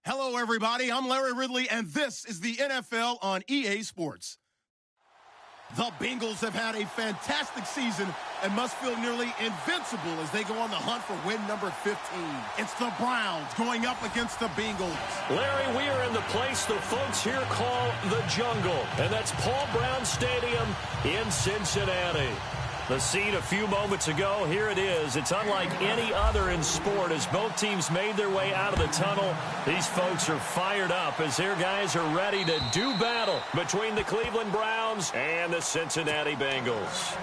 Hello, everybody. I'm Larry Ridley, and this is the NFL on EA Sports. The Bengals have had a fantastic season and must feel nearly invincible as they go on the hunt for win number 15. It's the Browns going up against the Bengals. Larry, we are in the place the folks here call the jungle, and that's Paul Brown Stadium in Cincinnati. The scene a few moments ago, here it is. It's unlike any other in sport as both teams made their way out of the tunnel. These folks are fired up as their guys are ready to do battle between the Cleveland Browns and the Cincinnati Bengals.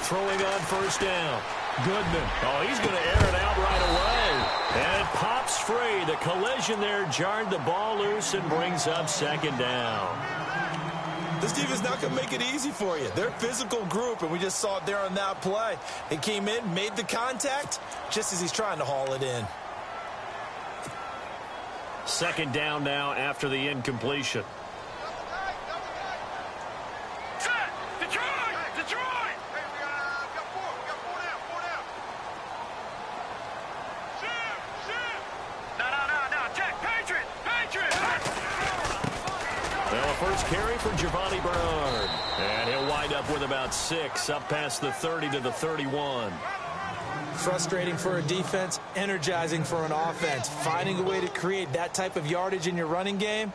Throwing on first down. Goodman. Oh, he's going to air it out right away. And it pops free. The collision there jarred the ball loose and brings up second down. This defense not going to make it easy for you. They're a physical group, and we just saw it there on that play. He came in, made the contact, just as he's trying to haul it in. Second down now after the incompletion. First carry for Giovanni Bernard. And he'll wind up with about 6 up past the 30 to the 31. Frustrating for a defense, energizing for an offense. Finding a way to create that type of yardage in your running game,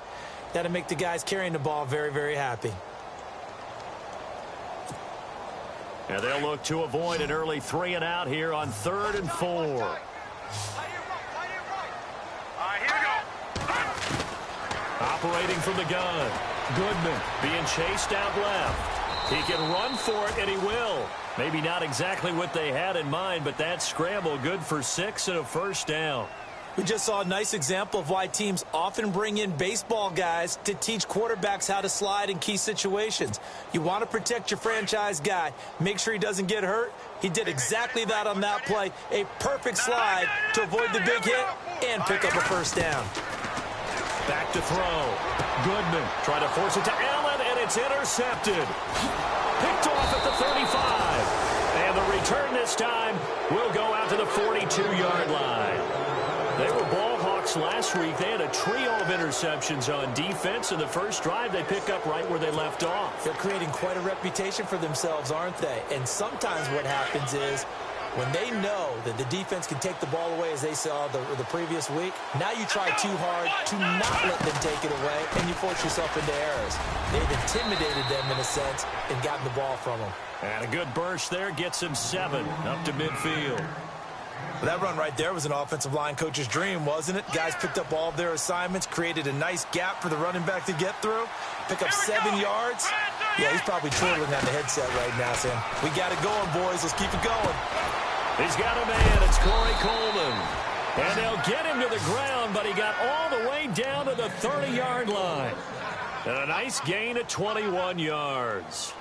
that'll make the guys carrying the ball very, very happy. And they'll look to avoid an early 3 and out here on 3rd and 4. Operating from the gun. Goodman being chased out left. He can run for it, and he will. Maybe not exactly what they had in mind, but that scramble good for 6 and a first down. We just saw a nice example of why teams often bring in baseball guys to teach quarterbacks how to slide in key situations. You want to protect your franchise guy. Make sure he doesn't get hurt. He did exactly that on that play. A perfect slide to avoid the big hit and pick up a first down. Back to throw. Goodman trying to force it to Allen, and it's intercepted. Picked off at the 35. And the return this time will go out to the 42-yard line. They were ball hawks last week. They had a trio of interceptions on defense. In the first drive, they pick up right where they left off. They're creating quite a reputation for themselves, aren't they? And sometimes what happens is, when they know that the defense can take the ball away, as they saw the previous week, now you try too hard to not let them take it away, and you force yourself into errors. They've intimidated them in a sense and gotten the ball from them. And a good burst there gets him 7 up to midfield. Well, that run right there was an offensive line coach's dream, wasn't it? Guys picked up all of their assignments, created a nice gap for the running back to get through, pick up 7 yards. Yeah, he's probably twirling on the headset right now, Sam. We got it going, boys. Let's keep it going. He's got a man. It's Corey Coleman. And they'll get him to the ground, but he got all the way down to the 30-yard line. And a nice gain of 21 yards.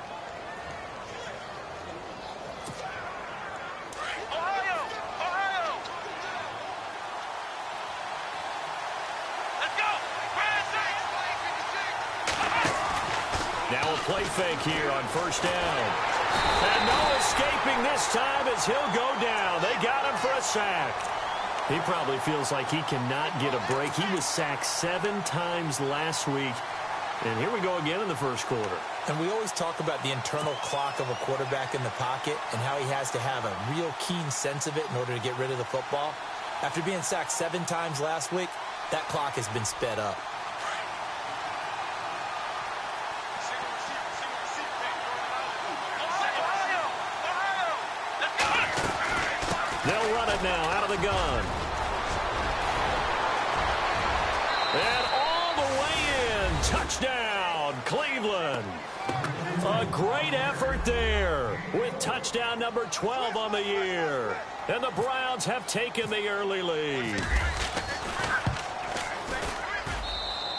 Now a play fake here on first down. And no escaping this time as he'll go down. They got him for a sack. He probably feels like he cannot get a break. He was sacked 7 times last week. And here we go again in the first quarter. And we always talk about the internal clock of a quarterback in the pocket and how he has to have a real keen sense of it in order to get rid of the football. After being sacked 7 times last week, that clock has been sped up. They'll run it now out of the gun. And all the way in. Touchdown, Cleveland. A great effort there with touchdown number 12 on the year. And the Browns have taken the early lead.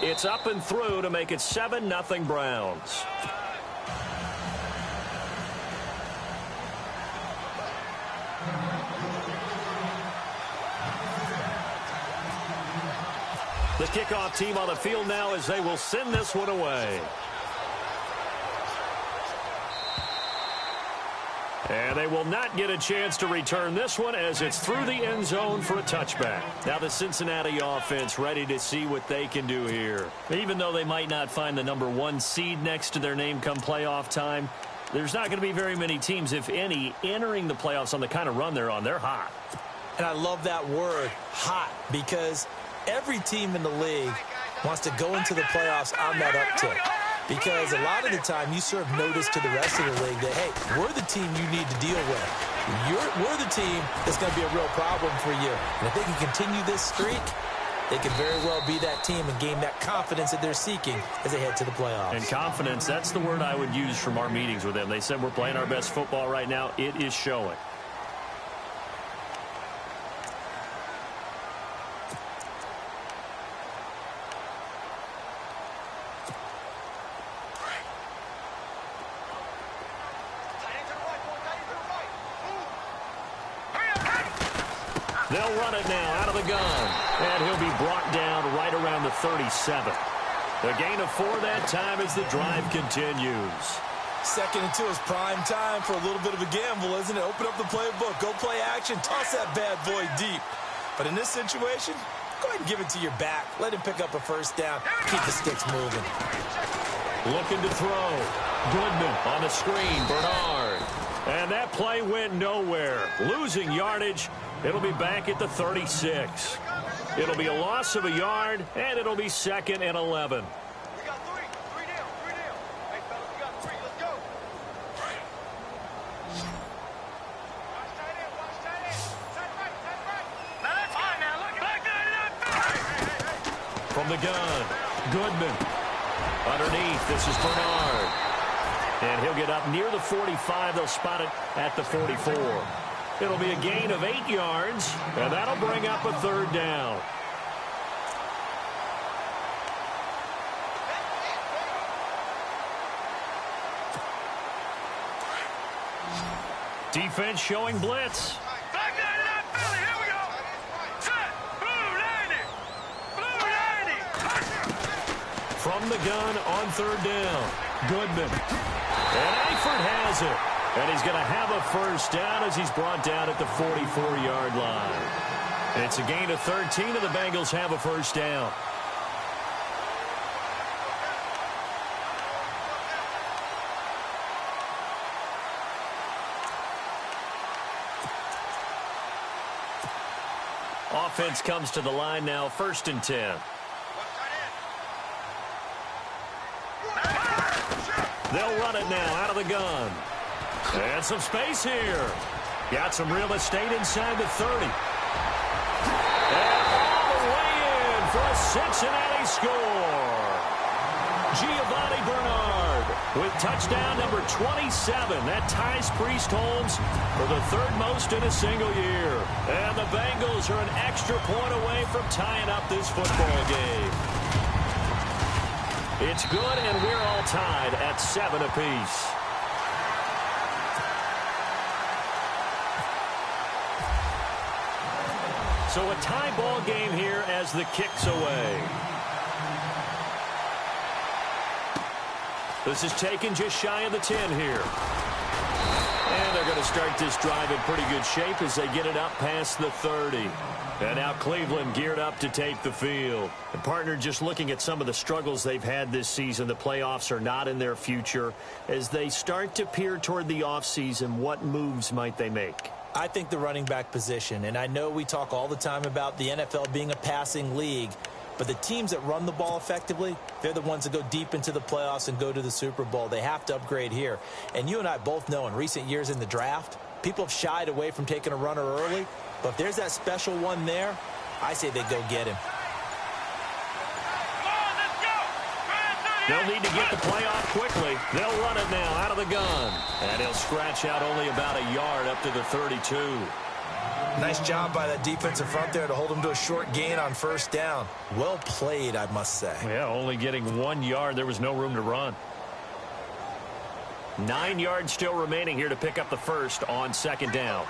It's up and through to make it 7-0 Browns. The kickoff team on the field now as they will send this one away. And they will not get a chance to return this one as it's through the end zone for a touchback. Now the Cincinnati offense ready to see what they can do here. Even though they might not find the #1 seed next to their name come playoff time, there's not going to be very many teams, if any, entering the playoffs on the kind of run they're on. They're hot. And I love that word, hot, because every team in the league wants to go into the playoffs on that uptick. Because a lot of the time you serve notice to the rest of the league that, hey, we're the team you need to deal with. We're the team that's going to be a real problem for you. And if they can continue this streak, they can very well be that team and gain that confidence that they're seeking as they head to the playoffs. And confidence, that's the word I would use from our meetings with them. They said we're playing our best football right now. It is showing. They'll run it now out of the gun. And he'll be brought down right around the 37. The gain of 4 that time as the drive continues. 2nd and 2 is prime time for a little bit of a gamble, isn't it? Open up the playbook, go play action, toss that bad boy deep. But in this situation, go ahead and give it to your back. Let him pick up a first down. Keep the sticks moving. Looking to throw. Goodman on the screen. Bernard. And that play went nowhere. Losing yardage. It'll be back at the 36. It'll be a loss of a yard, and it'll be 2nd and 11. We got 3 down. Hey, fellas, we got 3. Let's go. Watch tight end. Tight right. Now that's fine now. Look back there. From the gun, Goodman. Underneath, this is Bernard. And he'll get up near the 45. They'll spot it at the 44. It'll be a gain of 8 yards, and that'll bring up a 3rd down. Defense showing blitz. Back there to that Philly. Here we go. Set. Blue 90. From the gun on 3rd down. Goodman. And Eifert has it. And he's going to have a first down as he's brought down at the 44-yard line. It's a gain of 13, and the Bengals have a first down. Offense comes to the line now, 1st and 10. They'll run it now out of the gun. And some space here. Got some real estate inside the 30. And all the way in for a Cincinnati score. Giovanni Bernard with touchdown number 27. That ties Priest Holmes for the 3rd most in a single year. And the Bengals are an extra point away from tying up this football game. It's good, and we're all tied at 7 apiece. So a tie ball game here as the kick's away. This is taken just shy of the 10 here. And they're going to start this drive in pretty good shape as they get it up past the 30. And now Cleveland geared up to take the field. And partner, just looking at some of the struggles they've had this season, the playoffs are not in their future. As they start to peer toward the offseason, what moves might they make? I think the running back position, and I know we talk all the time about the NFL being a passing league, but the teams that run the ball effectively, they're the ones that go deep into the playoffs and go to the Super Bowl. They have to upgrade here. And you and I both know in recent years in the draft, people have shied away from taking a runner early, but if there's that special one there, I say they go get him. They'll need to get the play off quickly. They'll run it now out of the gun. And he'll scratch out only about a yard up to the 32. Nice job by that defensive front there to hold him to a short gain on first down. Well played, I must say. Yeah, only getting 1 yard. There was no room to run. 9 yards still remaining here to pick up the first on second down.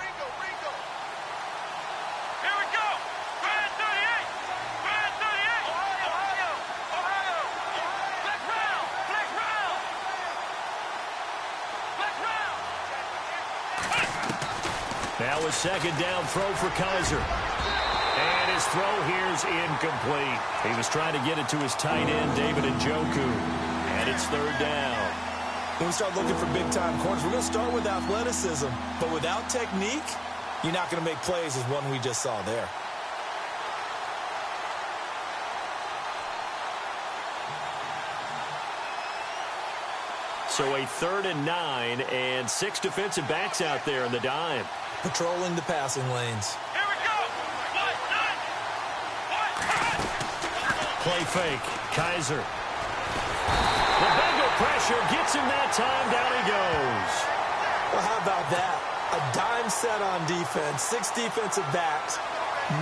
Now a second down throw for Kaiser. And his throw here's incomplete. He was trying to get it to his tight end, David Njoku. And it's third down. When we start looking for big-time corners, we're going to start with athleticism. But without technique, you're not going to make plays as one we just saw there. So a 3rd and 9 and 6 defensive backs out there in the dime. Patrolling the passing lanes. Here we go. Play fake. Kaiser. The Bengal pressure gets him that time. Down he goes. Well, how about that? A dime set on defense. 6 defensive backs.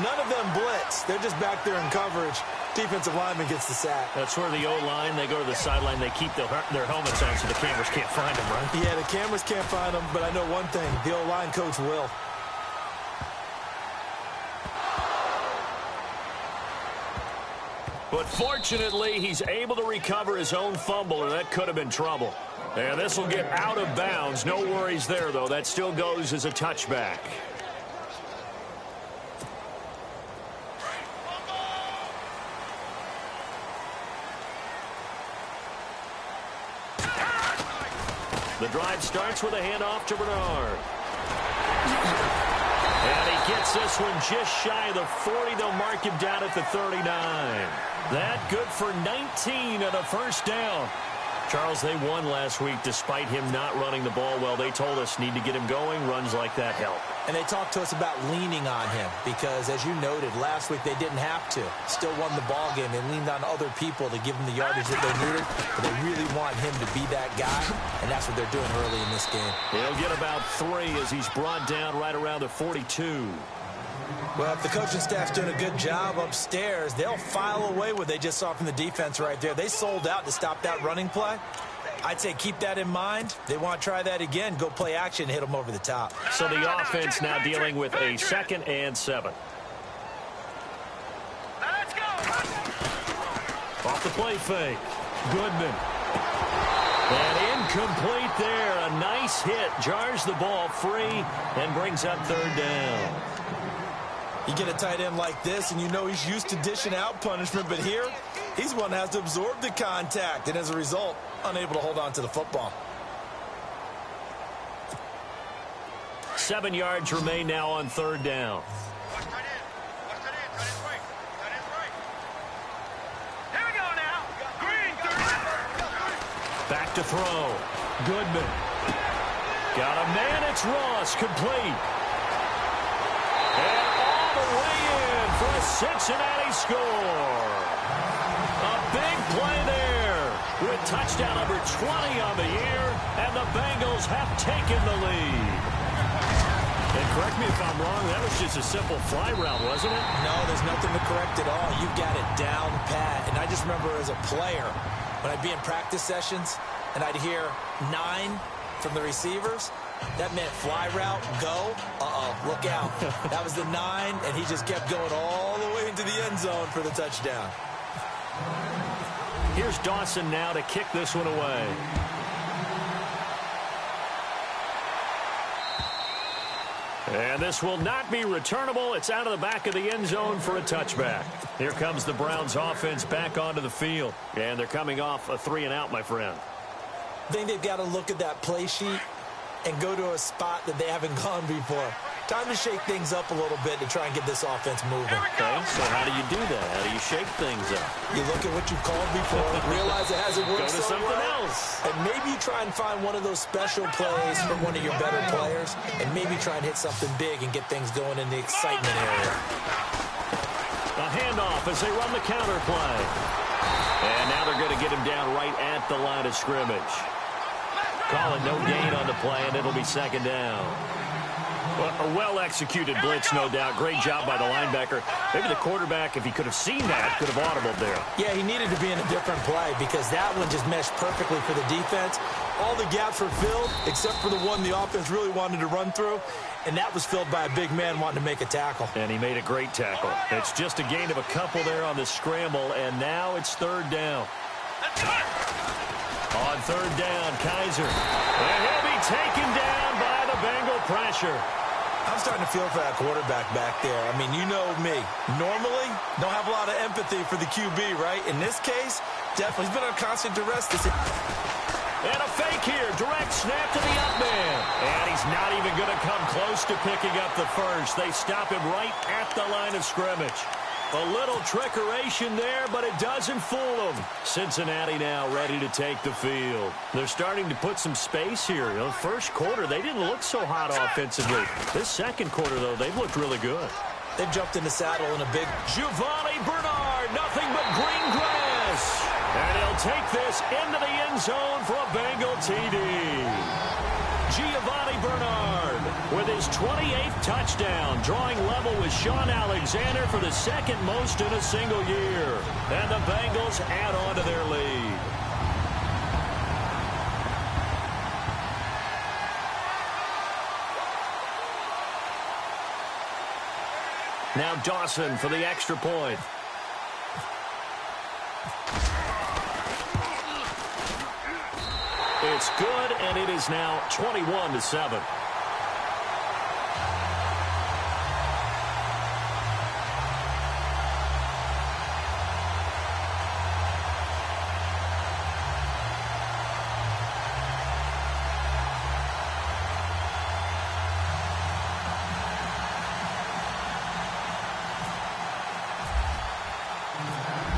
None of them blitz. They're just back there in coverage. Defensive lineman gets the sack. That's where the O-line, they go to the sideline, they keep their helmets on so the cameras can't find them, right? Yeah, the cameras can't find them, but I know one thing. The O-line coach will. But fortunately, he's able to recover his own fumble, or that could have been trouble. And this will get out of bounds. No worries there, though. That still goes as a touchback. The drive starts with a handoff to Bernard. And he gets this one just shy of the 40. They'll mark him down at the 39. That good for 19 and a first down. Charles, they won last week despite him not running the ball well. They told us need to get him going. Runs like that help. And they talked to us about leaning on him because, as you noted, last week they didn't have to. Still won the ball game. They leaned on other people to give them the yardage that they needed. But they really want him to be that guy, and that's what they're doing early in this game. He'll get about 3 as he's brought down right around the 42. Well, if the coaching staff's doing a good job upstairs, they'll file away what they just saw from the defense right there. They sold out to stop that running play. I'd say keep that in mind. They want to try that again. Go play action, hit them over the top. So the offense now dealing with a 2nd and 7. Let's go. Off the play fake. Goodman. And incomplete there. A nice hit. Jars the ball free and brings up 3rd down. You get a tight end like this, and you know he's used to dishing out punishment, but here, he's one that has to absorb the contact, and as a result, unable to hold on to the football. 7 yards remain now on 3rd down. Watch tight end. Watch tight end. Tight end's right. Tight end's right. Here we go now. Green, 30. Back to throw. Goodman. Got a man. It's Ross. Complete. And all the way in for a Cincinnati score. A big play there with touchdown number 20 on the year, and the Bengals have taken the lead. And correct me if I'm wrong, that was just a simple fly route, wasn't it? No, there's nothing to correct at all. You've got it down pat. And I just remember as a player, when I'd be in practice sessions, and I'd hear 9 from the receivers, that meant fly route, go, look out. That was the 9, and he just kept going all the way into the end zone for the touchdown. Here's Dawson now to kick this one away. And this will not be returnable. It's out of the back of the end zone for a touchback. Here comes the Browns offense back onto the field. And they're coming off a 3-and-out, my friend. I think they've got to look at that play sheet and go to a spot that they haven't gone before. Time to shake things up a little bit to try and get this offense moving. Okay, so how do you do that? How do you shake things up? You look at what you've called before, realize it hasn't worked Go to so something well, else. and maybe you try and find one of those special plays from one of your better players, and maybe try and hit something big and get things going in the excitement area. A handoff as they run the counter play. And now they're going to get him down right at the line of scrimmage. Calling no gain on the play, and it'll be 2nd down. Well, a well-executed blitz, no doubt. Great job by the linebacker. Maybe the quarterback, if he could have seen that, could have audibled there. Yeah, he needed to be in a different play because that one just meshed perfectly for the defense. All the gaps were filled except for the one the offense really wanted to run through, and that was filled by a big man wanting to make a tackle. And he made a great tackle. It's just a gain of a couple there on the scramble, and now it's third down. On third down, Kaiser. And he'll be taken down by the Bengal pressure. I'm starting to feel for that quarterback back there. I mean, you know me. Normally, don't have a lot of empathy for the QB, right? In this case, definitely. He's been on constant duress. And a fake here. Direct snap to the up man. And he's not even going to come close to picking up the first. They stop him right at the line of scrimmage. A little trickeration there, but it doesn't fool them. Cincinnati now ready to take the field. They're starting to put some space here. You know, first quarter, they didn't look so hot offensively. This second quarter, though, they've looked really good. They've jumped in the saddle in a big... Giovanni Bernard, nothing but green grass. And he'll take this into the end zone for a Bengal TD. Giovanni Bernard with his 28th touchdown, drawing level with Sean Alexander for the second most in a single year. And the Bengals add on to their lead. Now Dawson for the extra point. It's good, and it is now 21-7.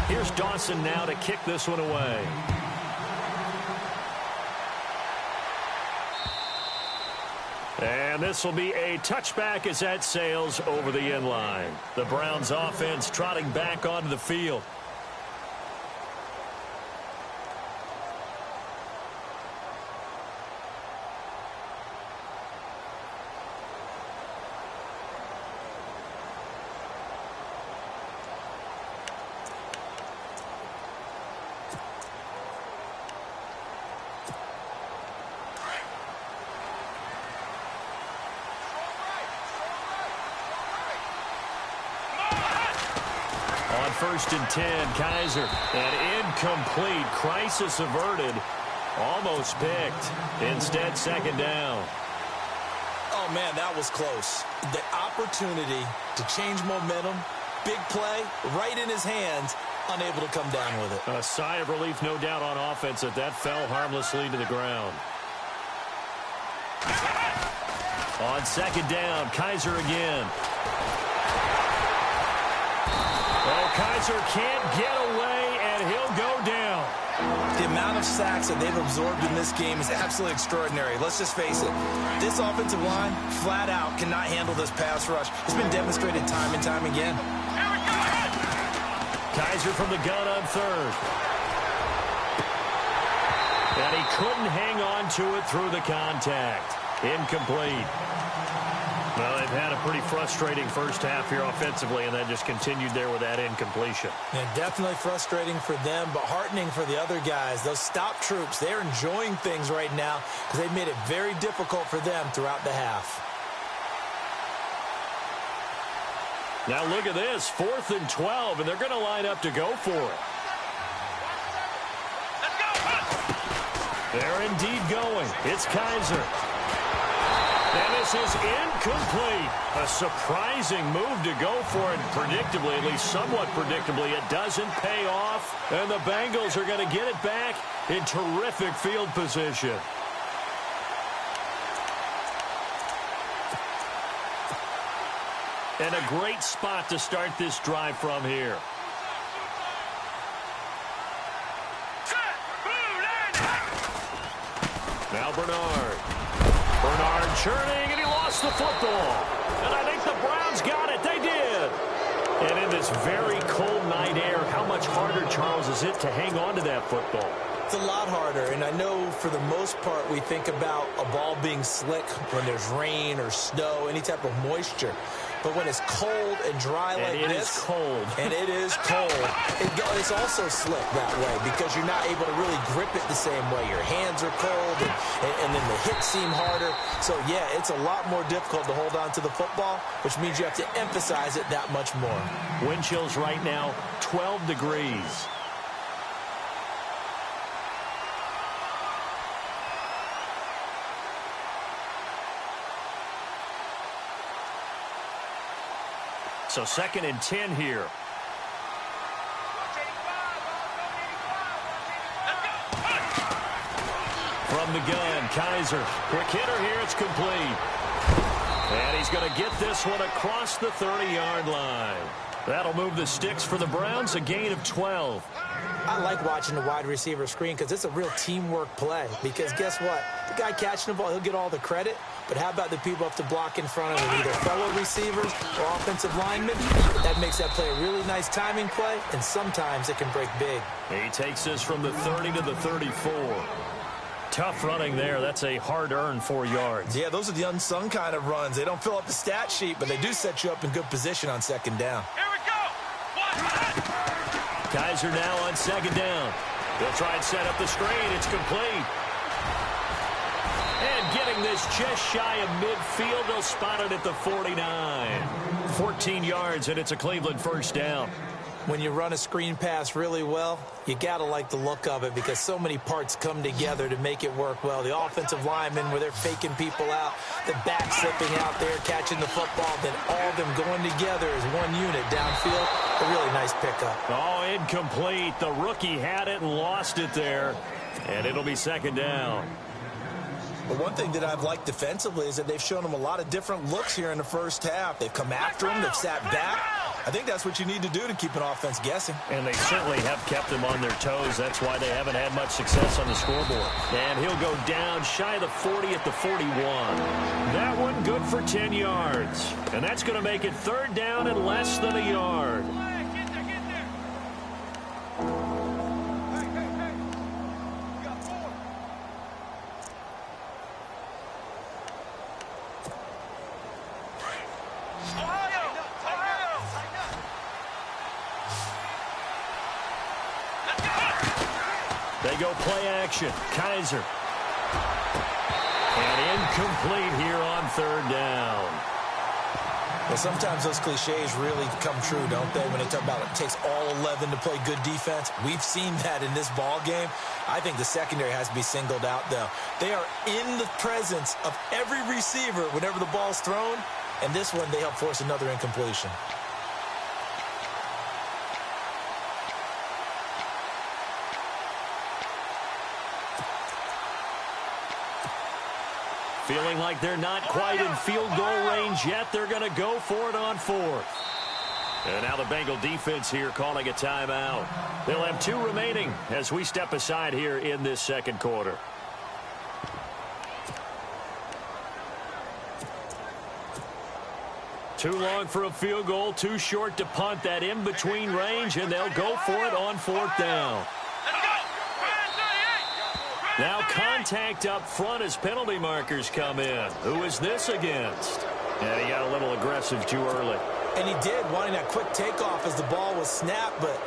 Here's Dawson now to kick this one away. And this will be a touchback as that sails over the end line. The Browns offense trotting back onto the field. First and 10, Kaiser. An incomplete, crisis averted, almost picked. Instead, second down. Oh, man, that was close. The opportunity to change momentum, big play, right in his hands, unable to come down with it. A sigh of relief, no doubt, on offense that fell harmlessly to the ground. On second down, Kaiser again. Oh, Kaiser can't get away, and he'll go down. The amount of sacks that they've absorbed in this game is absolutely extraordinary. Let's just face it. This offensive line, flat out, cannot handle this pass rush. It's been demonstrated time and time again. Kaiser from the gun on third. And he couldn't hang on to it through the contact. Incomplete. Well, they've had a pretty frustrating first half here offensively, and then just continued there with that incompletion. Yeah, definitely frustrating for them, but heartening for the other guys. Those stop troops, they're enjoying things right now because they've made it very difficult for them throughout the half. Now look at this, 4th and 12, and they're going to line up to go for it. They're indeed going. It's Kaiser. And this is incomplete. A surprising move to go for it. Predictably, at least somewhat predictably, it doesn't pay off. And the Bengals are going to get it back in terrific field position. And a great spot to start this drive from here. Now Bernard. Bernard churning, and he lost the football. And I think the Browns got it. They did. And in this very cold night air, how much harder, Charles, is it to hang on to that football? It's a lot harder, and I know for the most part we think about a ball being slick when there's rain or snow, any type of moisture. But when it's cold and dry like this, it is cold. And it is cold, it's also slick that way because you're not able to really grip it the same way. Your hands are cold, and then the hits seem harder. So, yeah, it's a lot more difficult to hold on to the football, which means you have to emphasize it that much more. Wind chills right now, 12 degrees. So 2nd and 10 here. From the gun, Kaiser. Quick hitter here, it's complete. And he's going to get this one across the 30-yard line. That'll move the sticks for the Browns, a gain of 12. I like watching the wide receiver screen because it's a real teamwork play. Because guess what? The guy catching the ball, he'll get all the credit. But how about the people up to block in front of him, either fellow receivers or offensive linemen? That makes that play a really nice timing play, and sometimes it can break big. He takes this from the 30 to the 34. Tough running there. That's a hard-earned 4 yards. Yeah, those are the unsung kind of runs. They don't fill up the stat sheet, but they do set you up in good position on 2nd down. Here we go. Kaiser now on 2nd down. They'll try and set up the screen. It's complete. And getting this just shy of midfield, they'll spot it at the 49. 14 yards, and it's a Cleveland 1st down. When you run a screen pass really well, you got to like the look of it because so many parts come together to make it work well. The offensive linemen, where they're faking people out, the back slipping out there, catching the football, then all of them going together as one unit downfield. A really nice pickup. Oh, incomplete. The rookie had it and lost it there, and it'll be 2nd down. But one thing that I've liked defensively is that they've shown them a lot of different looks here in the 1st half. They've come after them. They've sat back. I think that's what you need to do to keep an offense guessing. And they certainly have kept them on their toes. That's why they haven't had much success on the scoreboard. And he'll go down shy of the 40 at the 41. That one good for 10 yards. And that's going to make it 3rd down and less than a yard. Get there, get there. Hey. You got 4. They go play action. Kaiser. And incomplete here on 3rd down. Well, sometimes those cliches really come true, don't they? When they talk about it takes all 11 to play good defense. We've seen that in this ball game. I think the secondary has to be singled out, though. They are in the presence of every receiver whenever the ball's thrown. And this one, they help force another incompletion. Feeling like they're not quite in field goal range yet. They're going to go for it on 4th. And now the Bengal defense here calling a timeout. They'll have 2 remaining as we step aside here in this 2nd quarter. Too long for a field goal, too short to punt. That in-between range, and they'll go for it on 4th down. Now contact up front as penalty markers come in. Who is this against? And he got a little aggressive too early. And he did, wanting that quick takeoff as the ball was snapped, but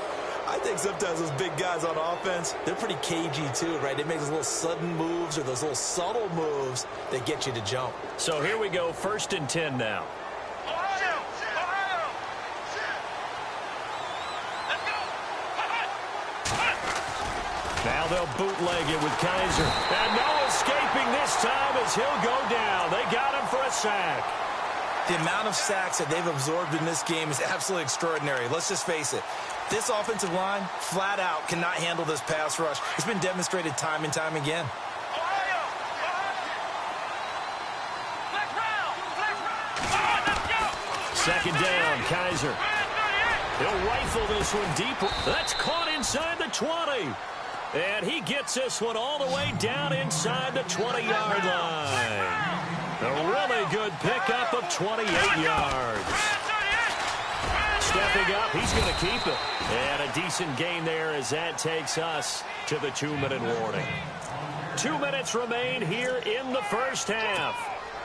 I think sometimes those big guys on offense, they're pretty cagey too, right? They make those little sudden moves or those little subtle moves that get you to jump. So here we go, 1st and 10 now. Now they'll bootleg it with Kaiser. And no escaping this time as he'll go down. They got him for a sack. The amount of sacks that they've absorbed in this game is absolutely extraordinary. Let's just face it. This offensive line, flat out, cannot handle this pass rush. It's been demonstrated time and time again. Second down, Kaiser. He'll rifle this one deep. That's caught inside the 20. And he gets this one all the way down inside the 20-yard line. A really good pickup of 28 yards. stepping up. He's going to keep it. And a decent gain there as that takes us to the 2-minute warning. 2 minutes remain here in the first half.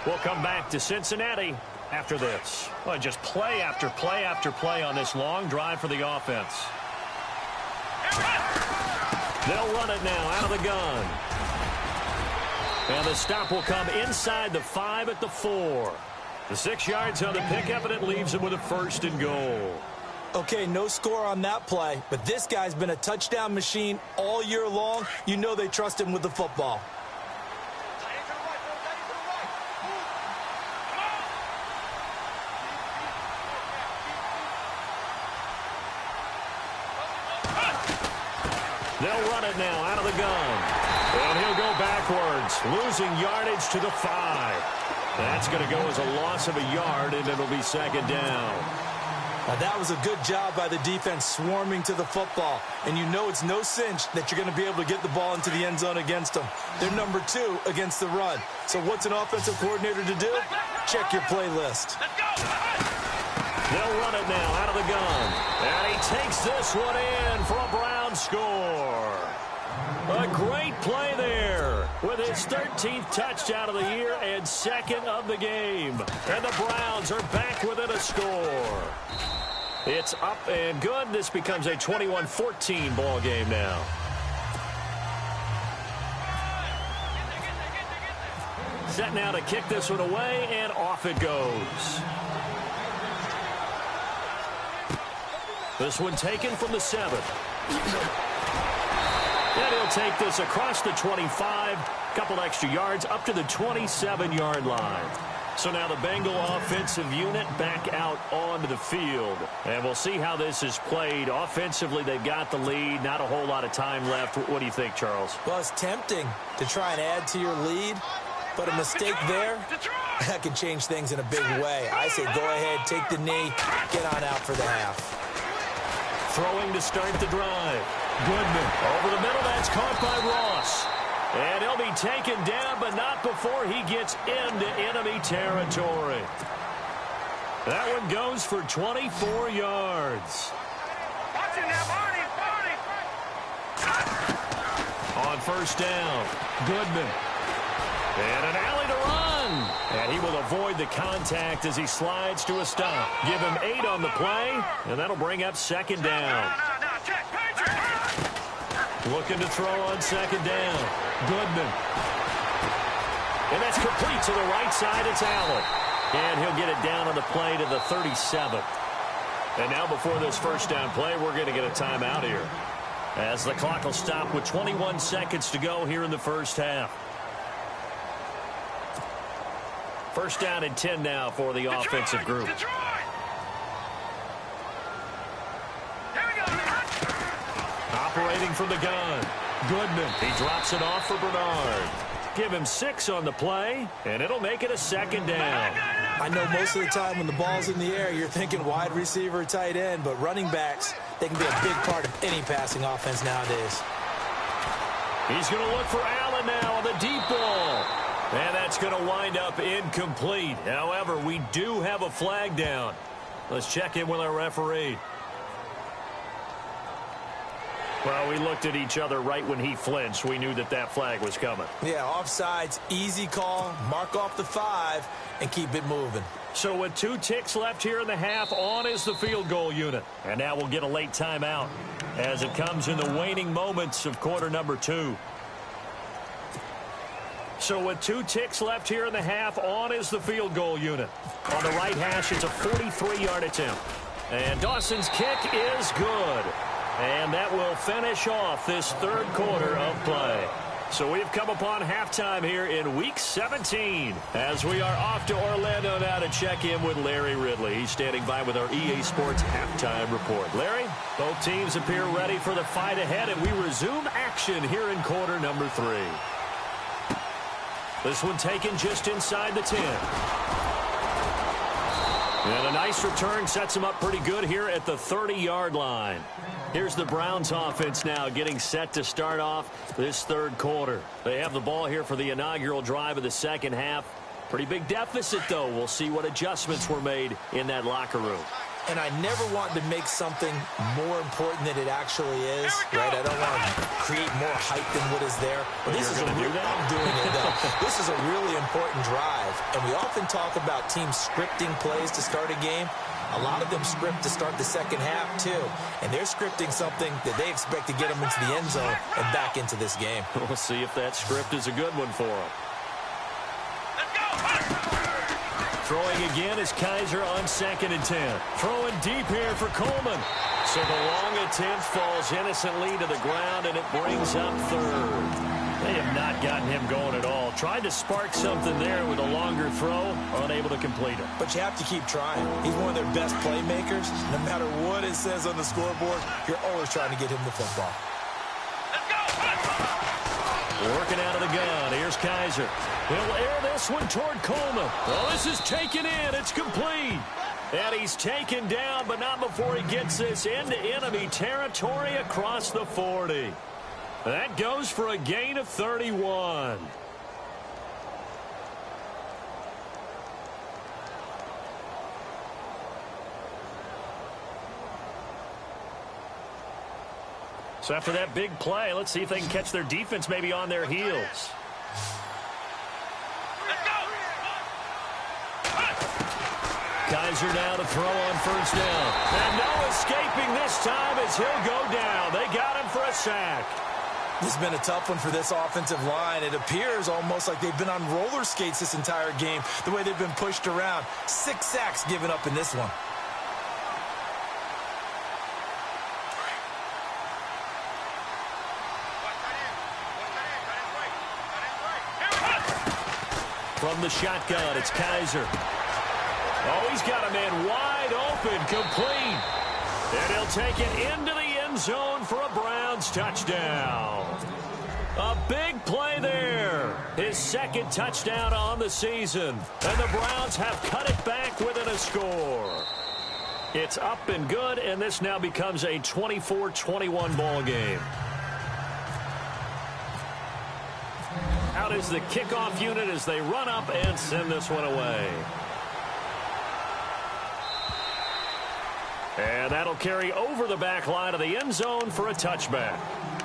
We'll come back to Cincinnati after this. Well, just play after play after play on this long drive for the offense. They'll run it now out of the gun. And the stop will come inside the 5 at the 4. The 6 yards on the pickup, and it leaves him with a 1st and goal. Okay, no score on that play, but this guy's been a touchdown machine all year long. You know they trust him with the football. They'll run it now out of the gun. And he'll go backwards, losing yardage to the 5. That's going to go as a loss of a yard, and it'll be 2nd down. Now, that was a good job by the defense swarming to the football. And you know it's no cinch that you're going to be able to get the ball into the end zone against them. They're number 2 against the run. So what's an offensive coordinator to do? Check your playlist. They'll run it now out of the gun. And he takes this one in for a Brown score. A great play there with his 13th touchdown of the year and 2nd of the game. And the Browns are back within a score. It's up and good. This becomes a 21-14 ball game now. Set now to kick this one away, and off it goes. This one taken from the 7. And he'll take this across the 25, couple extra yards up to the 27-yard line. So now the Bengal offensive unit back out onto the field. And we'll see how this is played. Offensively, they've got the lead. Not a whole lot of time left. What do you think, Charles? Well, it's tempting to try and add to your lead, but a mistake there, that can change things in a big way. I say go ahead, take the knee, get on out for the half. Throwing to start the drive. Goodman over the middle. That's caught by Ross. And he'll be taken down, but not before he gets into enemy territory. That one goes for 24 yards. Watch it now, Barney. On 1st down, Goodman. And an alley to run. And he will avoid the contact as he slides to a stop. Give him 8 on the play, and that'll bring up 2nd down. Looking to throw on 2nd down. Goodman. And that's complete to the right side. It's Allen. And he'll get it down on the play to the 37. And now before this 1st down play, we're going to get a timeout here, as the clock will stop with 21 seconds to go here in the first half. 1st down and 10 now for the offensive group. Operating from the gun. Goodman. He drops it off for Bernard. Give him 6 on the play, and it'll make it a 2nd down. I know most of the time when the ball's in the air, you're thinking wide receiver, tight end, but running backs, they can be a big part of any passing offense nowadays. He's going to look for Allen now on the deep ball. And that's going to wind up incomplete. However, we do have a flag down. Let's check in with our referee. Well, we looked at each other right when he flinched. We knew that that flag was coming. Yeah, offsides, easy call, mark off the 5, and keep it moving. So with 2 ticks left here in the half, on is the field goal unit. And now we'll get a late timeout as it comes in the waning moments of quarter number 2. So with 2 ticks left here in the half, on is the field goal unit. On the right hash, it's a 43-yard attempt. And Dawson's kick is good. And that will finish off this 3rd quarter of play. So we've come upon halftime here in Week 17 as we are off to Orlando now to check in with Larry Ridley. He's standing by with our EA Sports halftime report. Larry, both teams appear ready for the fight ahead, and we resume action here in quarter number 3. This one taken just inside the 10. And a nice return sets him up pretty good here at the 30-yard line. Here's the Browns offense now getting set to start off this 3rd quarter. They have the ball here for the inaugural drive of the 2nd half. Pretty big deficit, though. We'll see what adjustments were made in that locker room. And I never want to make something more important than it actually is, right? I don't want to create more hype than what is there. But this is I'm doing it, though. This is a really important drive. And we often talk about teams scripting plays to start a game. A lot of them script to start the second half, too. And they're scripting something that they expect to get them into the end zone and back into this game. We'll see if that script is a good one for them. Throwing again is Kaiser on 2nd and 10. Throwing deep here for Coleman. So the long attempt falls innocently to the ground, and it brings up 3rd. They have not gotten him going at all. Tried to spark something there with a longer throw, unable to complete it. But you have to keep trying. He's one of their best playmakers. No matter what it says on the scoreboard, you're always trying to get him the football. Working out of the gun. Here's Kaiser. He'll air this one toward Coleman. Well, this is taken in. It's complete. And he's taken down, but not before he gets this into enemy territory across the 40. That goes for a gain of 31. So after that big play, let's see if they can catch their defense maybe on their heels. Kaiser now to throw on 1st down. And no escaping this time as he'll go down. They got him for a sack. This has been a tough one for this offensive line. It appears almost like they've been on roller skates this entire game, the way they've been pushed around. 6 sacks given up in this one. From the shotgun, it's Kaiser. Oh, he's got a man wide open, complete. And he'll take it into the end zone for a Browns touchdown. A big play there. His 2nd touchdown on the season. And the Browns have cut it back within a score. It's up and good, and this now becomes a 24-21 ball game. Out is the kickoff unit as they run up and send this one away. And that'll carry over the back line of the end zone for a touchback.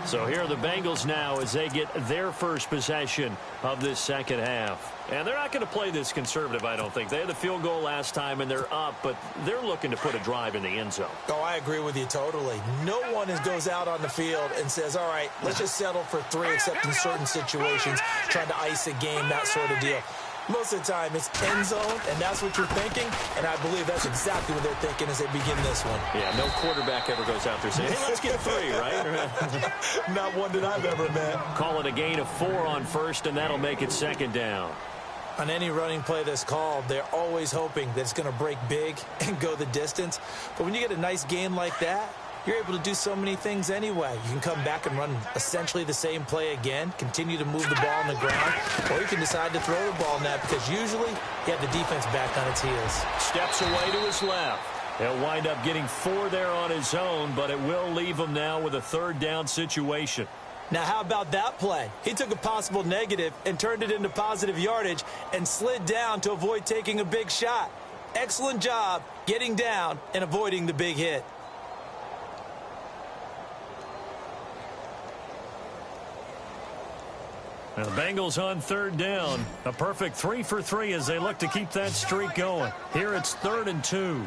So here are the Bengals now as they get their first possession of this second half. And they're not going to play this conservative, I don't think. They had the field goal last time, and they're up, but they're looking to put a drive in the end zone. Oh, I agree with you totally. No one goes out on the field and says, all right, let's just settle for 3, except in certain situations, trying to ice a game, that sort of deal. Most of the time, it's end zone, and that's what you're thinking, and I believe that's exactly what they're thinking as they begin this one. Yeah, no quarterback ever goes out there saying, hey, let's get 3, right? Not one that I've ever met. Call it a gain of 4 on 1st, and that'll make it 2nd down. On any running play that's called, they're always hoping that it's going to break big and go the distance. But when you get a nice game like that, you're able to do so many things anyway. You can come back and run essentially the same play again, continue to move the ball on the ground, or you can decide to throw the ball net because usually you have the defense back on its heels. Steps away to his left. He'll wind up getting 4 there on his own, but it will leave him now with a 3rd down situation. Now, how about that play? He took a possible negative and turned it into positive yardage and slid down to avoid taking a big shot. Excellent job getting down and avoiding the big hit. Now the Bengals on 3rd down. A perfect 3 for 3 as they look to keep that streak going. Here it's 3rd and 2.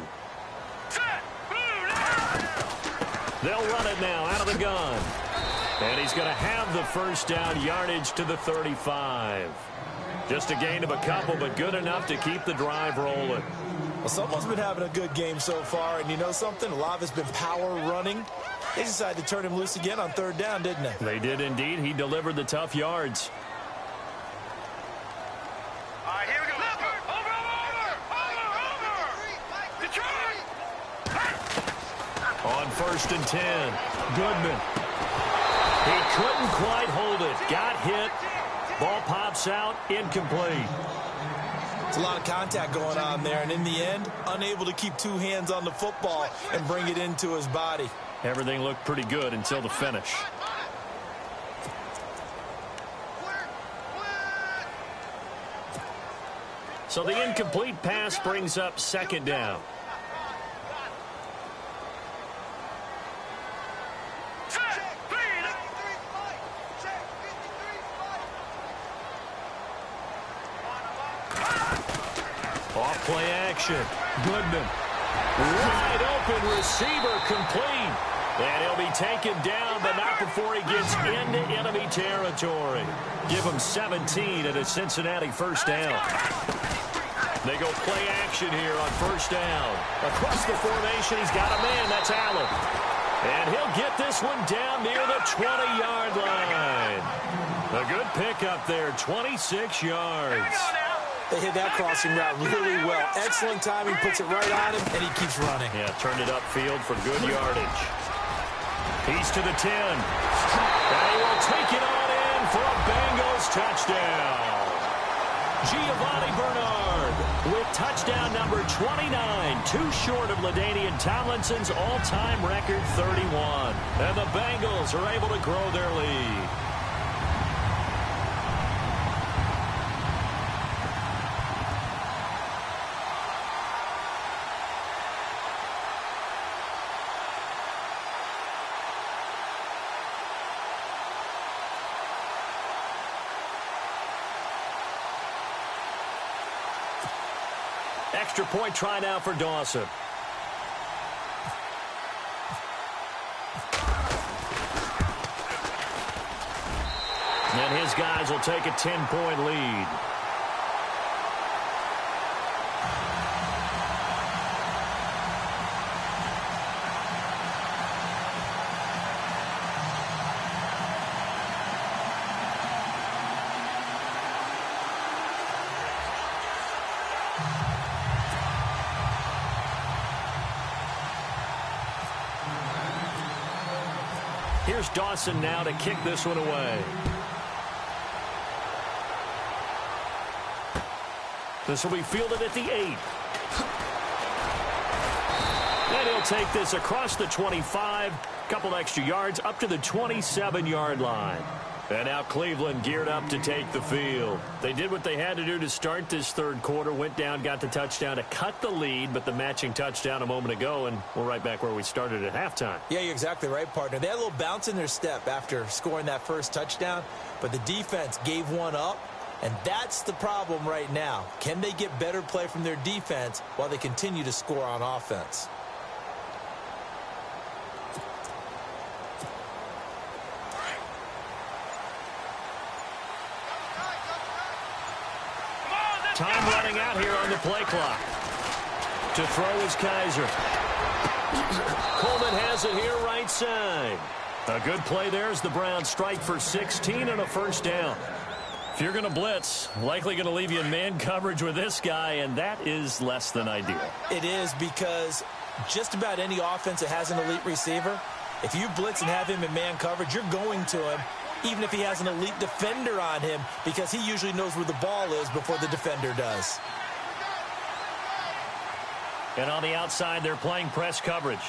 They'll run it now out of the gun. And he's going to have the 1st down, yardage to the 35. Just a gain of a couple, but good enough to keep the drive rolling. Well, someone's been having a good game so far, and you know something? A lot of it's been power running. They decided to turn him loose again on 3rd down, didn't they? They did indeed. He delivered the tough yards. All right, here we go. Over. On 1st and 10, Goodman. He couldn't quite hold it. Got hit. Ball pops out, incomplete. It's a lot of contact going on there, and in the end, unable to keep 2 hands on the football and bring it into his body. Everything looked pretty good until the finish. So the incomplete pass brings up 2nd down. Off play action. Goodman. Wide open receiver complete. And he'll be taken down, but not before he gets into enemy territory. Give him 17 at a Cincinnati first down. They go play action here on first down. Across the formation, he's got a man. That's Allen. And he'll get this one down near the 20-yard line. A good pickup there, 26 yards. They hit that crossing route really well. Excellent timing, puts it right on him, and he keeps running. Yeah, turned it upfield for good yardage. He's to the 10. And he will take it on in for a Bengals touchdown. Giovanni Bernard with touchdown number 29, too short of LaDainian Tomlinson's all-time record 31. And the Bengals are able to grow their lead. Extra point try now for Dawson. And his guys will take a 10-point lead. Here's Dawson now to kick this one away. This will be fielded at the 8. And he'll take this across the 25, couple extra yards up to the 27-yard line. And now Cleveland geared up to take the field. They did what they had to do to start this third quarter, went down, got the touchdown to cut the lead, but the matching touchdown a moment ago, and we're right back where we started at halftime. Yeah, you're exactly right, partner. They had a little bounce in their step after scoring that first touchdown, but the defense gave one up, and that's the problem right now. Can they get better play from their defense while they continue to score on offense? Time running out here on the play clock. To throw is Kaiser. Coleman has it here right side. A good play there as the Browns strike for 16 and a first down. If you're going to blitz, likely going to leave you in man coverage with this guy, and that is less than ideal. It is, because just about any offense that has an elite receiver, if you blitz and have him in man coverage, you're going to him, even if he has an elite defender on him, because he usually knows where the ball is before the defender does. And on the outside, they're playing press coverage.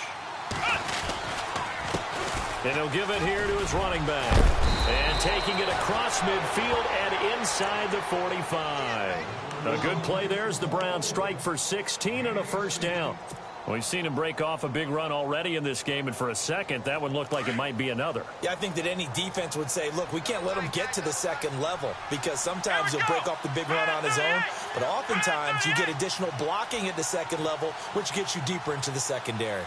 And he'll give it here to his running back. And taking it across midfield and inside the 45. A good play there as the Browns strike for 16 and a first down. We've seen him break off a big run already in this game, and for a second, that one looked like it might be another. Yeah, I think that any defense would say, look, we can't let him get to the second level, because sometimes he'll break off the big run on his own, but oftentimes you get additional blocking at the second level, which gets you deeper into the secondary.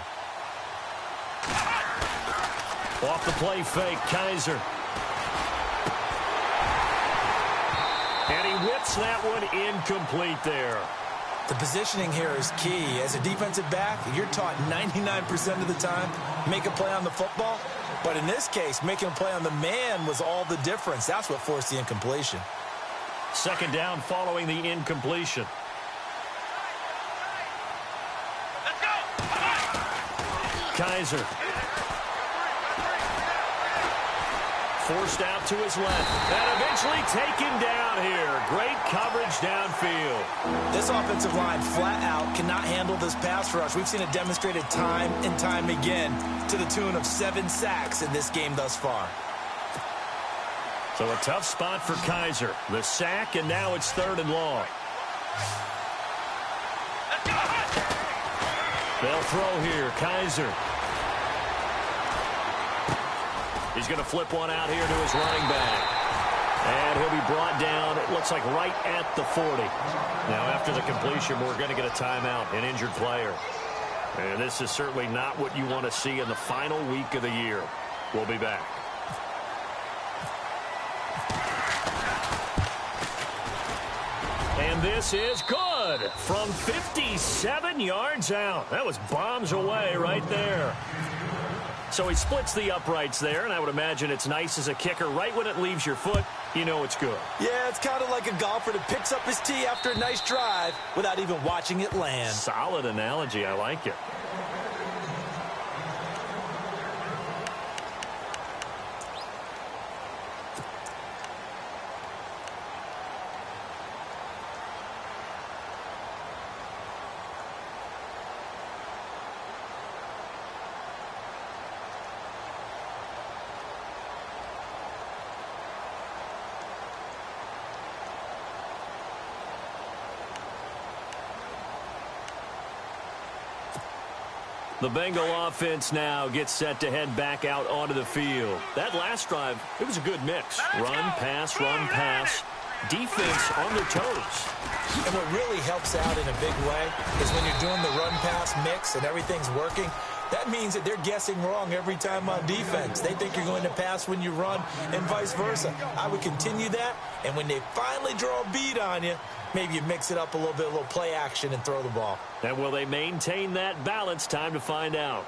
Off the play fake, Kaiser. And he whips that one incomplete there. The positioning here is key. As a defensive back, you're taught 99% of the time, make a play on the football. But in this case, making a play on the man was all the difference. That's what forced the incompletion. Second down following the incompletion. Let's go! Kaiser. Forced out to his left. And eventually taken down here. Great coverage downfield. This offensive line flat out cannot handle this pass rush. We've seen it demonstrated time and time again to the tune of 7 sacks in this game thus far. So a tough spot for Kaiser. The sack, and now it's 3rd and long. They'll throw here. Kaiser. He's going to flip one out here to his running back. And he'll be brought down, it looks like right at the 40. Now, after the completion, we're going to get a timeout, an injured player. And this is certainly not what you want to see in the final week of the year. We'll be back. And this is good from 57 yards out. That was bombs away right there. So he splits the uprights there, and I would imagine it's nice as a kicker. Right when it leaves your foot, you know it's good. Yeah, it's kind of like a golfer that picks up his tee after a nice drive without even watching it land. Solid analogy. I like it. The Bengal offense now gets set to head back out onto the field. That last drive, it was a good mix. Run, pass. Defense on their toes. And what really helps out in a big way is when you're doing the run-pass mix and everything's working, that means that they're guessing wrong every time on defense. They think you're going to pass when you run and vice versa. I would continue that, and when they finally draw a bead on you, maybe you mix it up a little bit, a little play action, and throw the ball. And will they maintain that balance? Time to find out.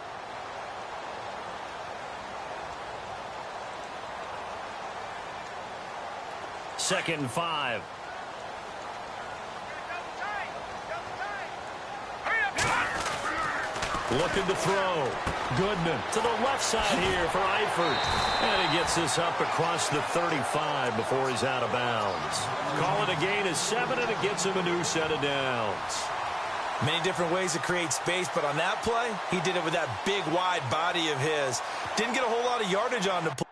Second and 5. Looking to throw. Goodman to the left side here for Eifert. And he gets this up across the 35 before he's out of bounds. Call it a gain of 7, and it gets him a new set of downs. Many different ways to create space, but on that play, he did it with that big, wide body of his. Didn't get a whole lot of yardage on the play.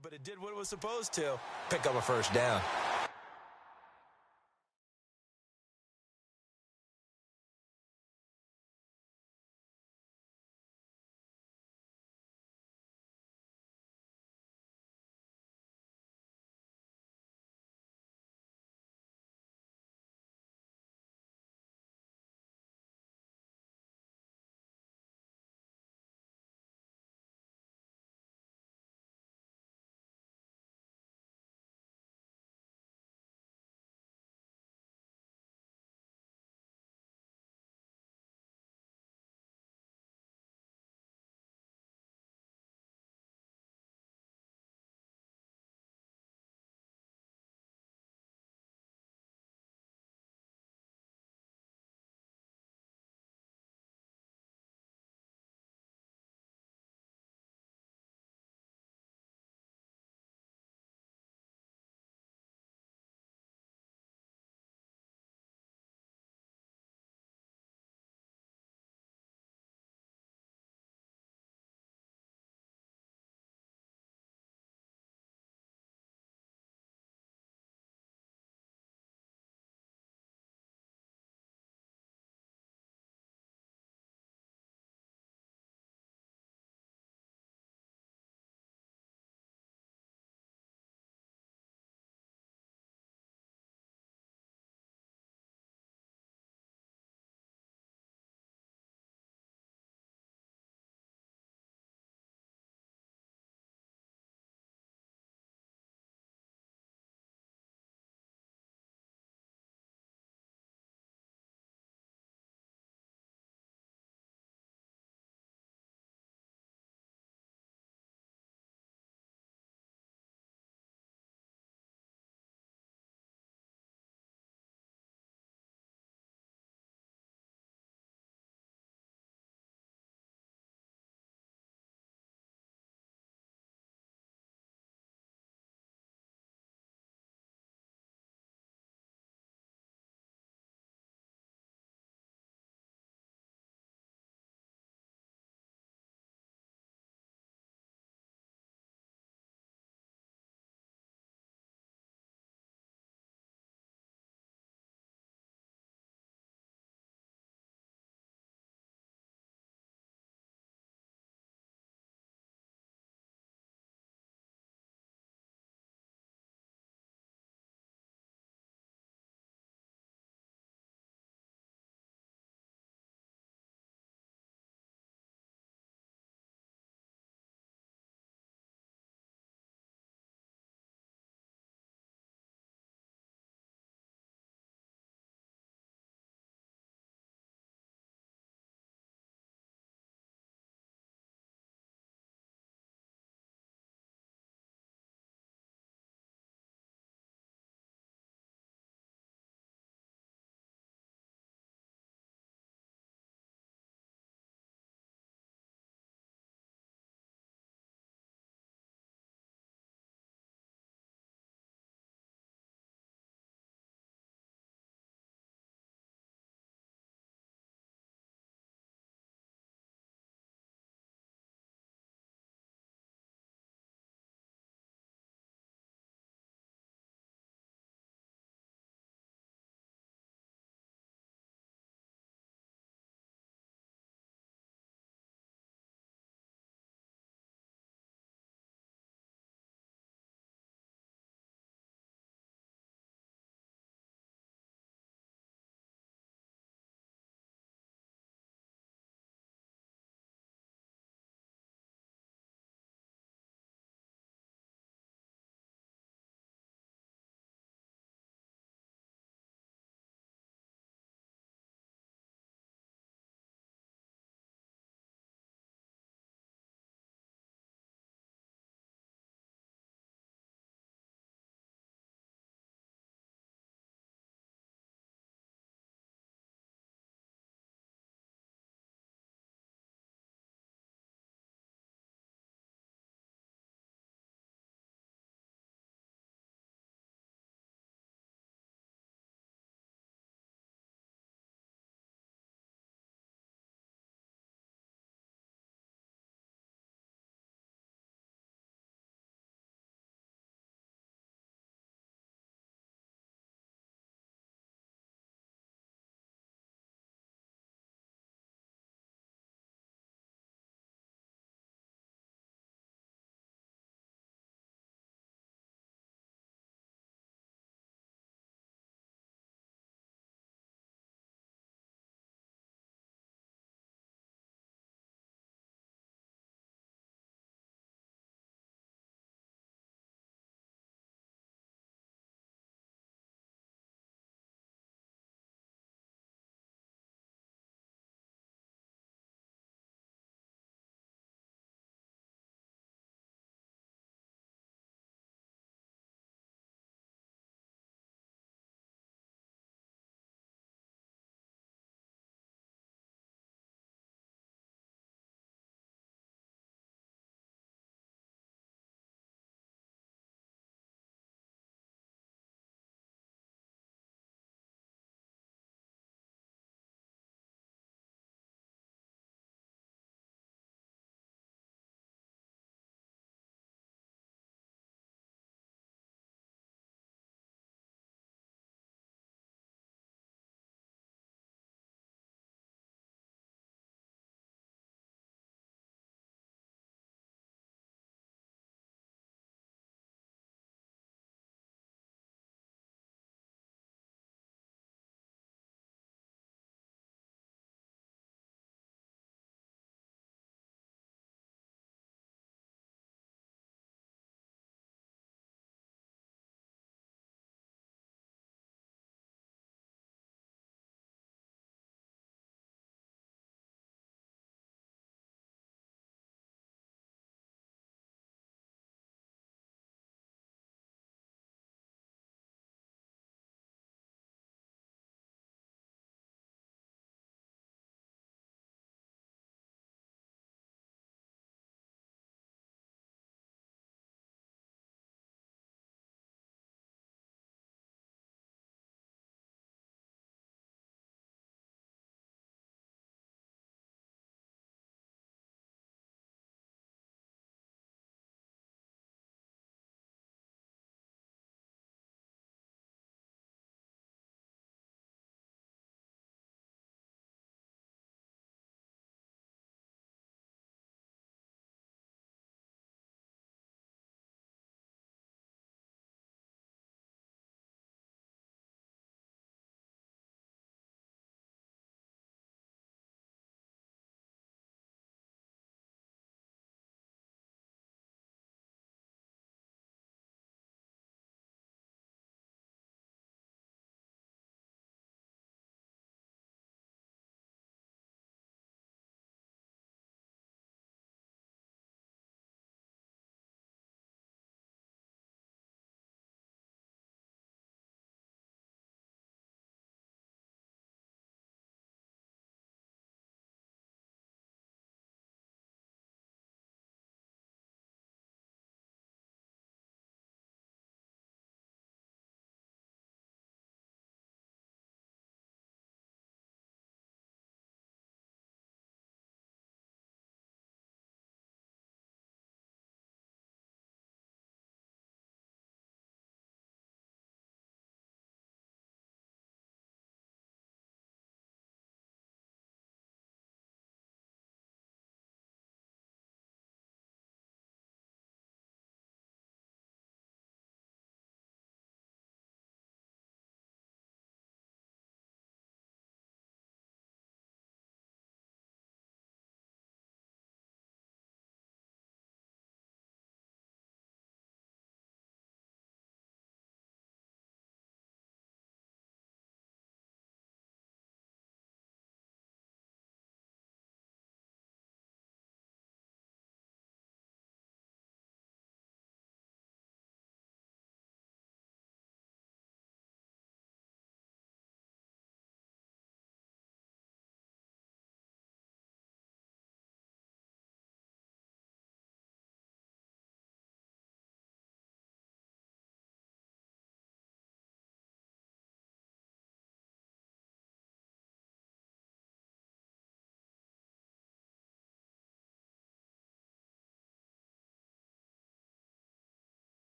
But it did what it was supposed to. Pick up a first down.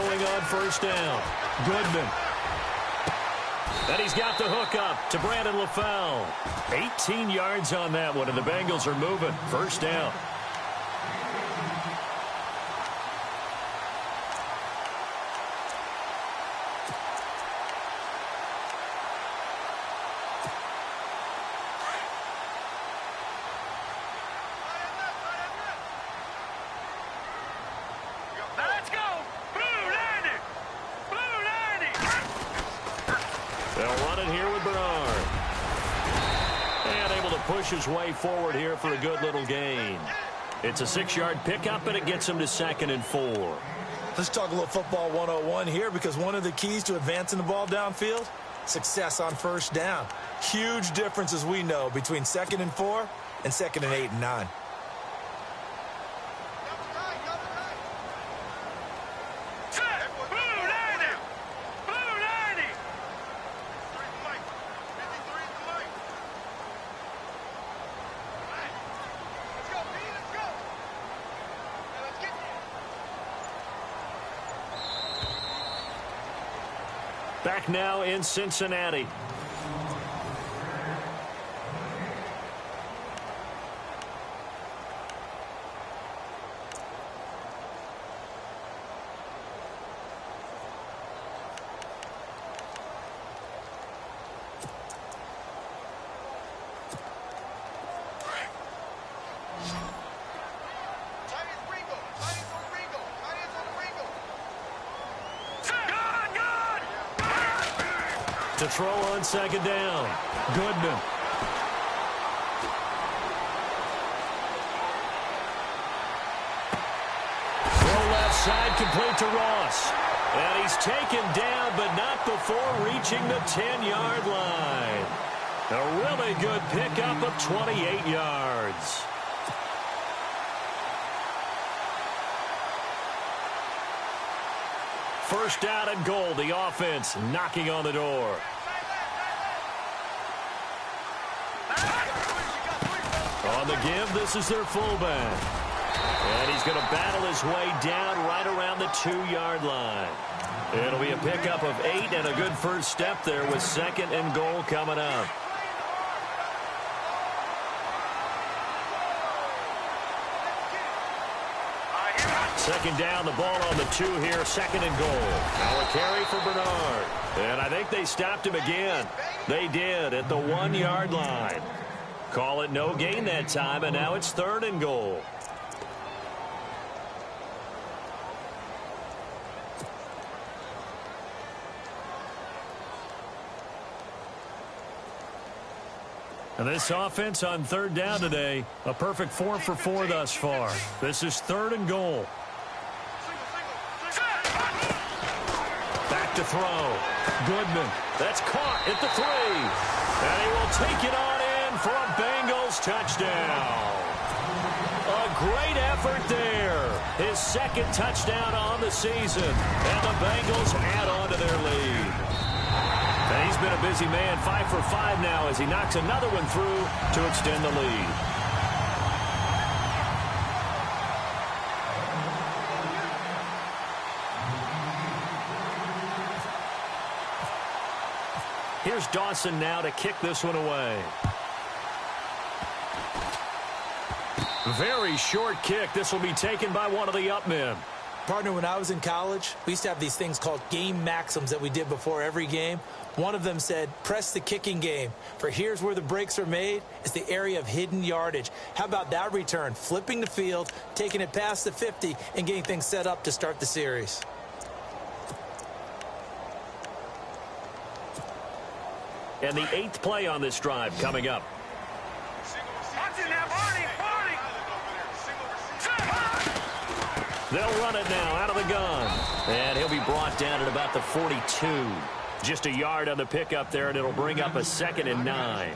throwing on first down. Goodman. And he's got the hook up to Brandon LaFell. 18 yards on that one, and the Bengals are moving. First down. Let's go! Blue landing! Blue landing! They'll run it here with Bernard. And able to push his way forward here for a good little gain. It's a 6-yard pickup, and it gets him to 2nd and 4. Let's talk a little football 101 here, because one of the keys to advancing the ball downfield, success on first down. Huge difference, as we know, between 2nd and 4 and 2nd and 8 and 9. Back now in Cincinnati. To throw on 2nd down. Goodman. Throw left side, complete to Ross. And he's taken down, but not before reaching the 10-yard line. A really good pickup of 28 yards. First down and goal. The offense knocking on the door. On the give, this is their fullback. And he's going to battle his way down right around the 2-yard line. It'll be a pickup of 8 and a good first step there with 2nd and goal coming up. Second down, the ball on the 2 here, 2nd and goal. Now a carry for Bernard. And I think they stopped him again. They did at the 1-yard line. Call it no gain that time, and now it's 3rd and goal. And this offense on 3rd down today, a perfect 4 for 4 thus far. This is 3rd and goal. Back to throw. Goodman. That's caught at the 3. And he will take it on in for a Bengals touchdown. A great effort there. His 2nd touchdown on the season. And the Bengals add on to their lead. And he's been a busy man, 5 for 5 now as he knocks another one through to extend the lead. Here's Dawson now to kick this one away. Very short kick. This will be taken by one of the up men. Partner, when I was in college, we used to have these things called game maxims that we did before every game. One of them said, press the kicking game. For here's where the breaks are made. It's the area of hidden yardage. How about that return? Flipping the field, taking it past the 50, and getting things set up to start the series. And the 8th play on this drive coming up. They'll run it now out of the gun. And he'll be brought down at about the 42. Just a yard on the pickup there, and it'll bring up a 2nd and 9.